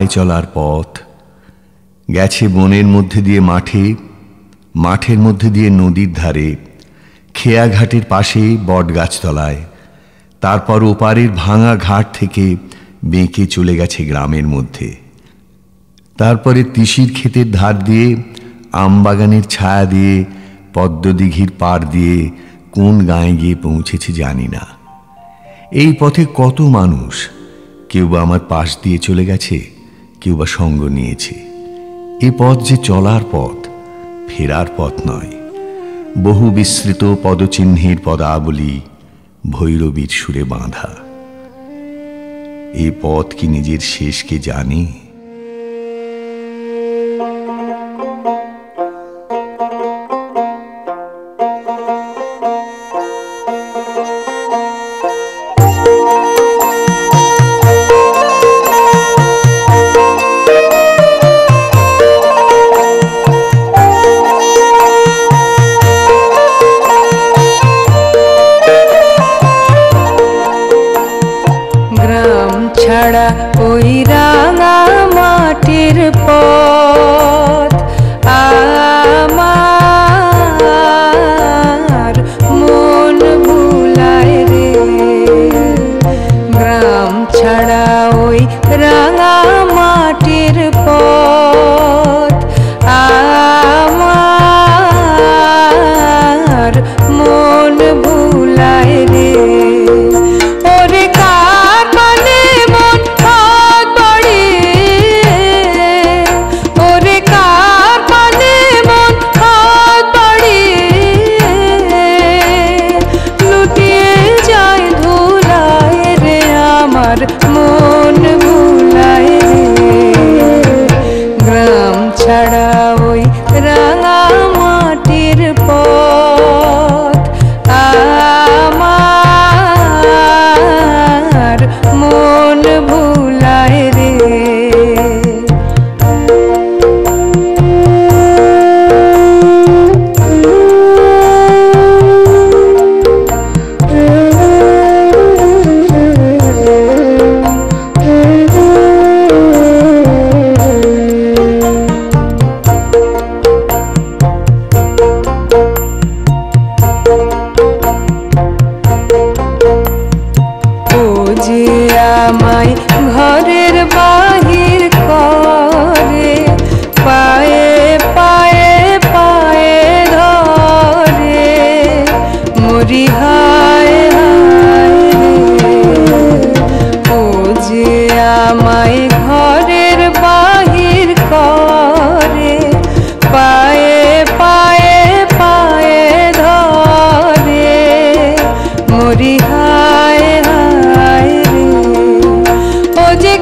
চলার পথ গেছে বনের মধ্যে দিয়ে মাঠে, মাঠের মধ্যে দিয়ে নদীর ধারে, খেয়াঘাটের পাশে বট গাছতলায়, তারপর ওপারের ভাঙা ঘাট থেকে বেঁকে চলে গেছে গ্রামের মধ্যে। তারপরে তিসির ক্ষেতের ধার দিয়ে, আমবাগানের ছায়া দিয়ে, পদ্মদিঘির পাড় দিয়ে কোন গাঁয়ে গিয়ে পৌঁছেছে জানি না। এই পথে কত মানুষ, কেউ বা আমার পাশ দিয়ে চলে গেছে, কেউ বা সঙ্গ নিয়েছে। এ পথ যে চলার পথ, ফেরার পথ নয়। বহু বিস্তৃত পদচিহ্নের পদাবলী ভৈরবীর সুরে বাঁধা। এ পথ কি নিজের শেষকে জানে? ছাড়া ওই রাঙা মাটির পথ আমার মন ভুলায় রে। গ্রাম ছাড়া ওই রাঙা মাটির পথ আমার মন ভুলায় রে। মন ভুলায় রে। গ্রাম ছাড়া ওই রাঙা মাটির পথ আমার মন ভুলায় রে। যে আমায় ঘরের বাহির করে, পায়ে পায়ে পায়ে ধরে, মরি হায় হায় রে। ও যে আমায় ঘরের বাহির করে, পায়ে পায়ে পায়ে ধরে, মরি হায় হায় রে। ও যে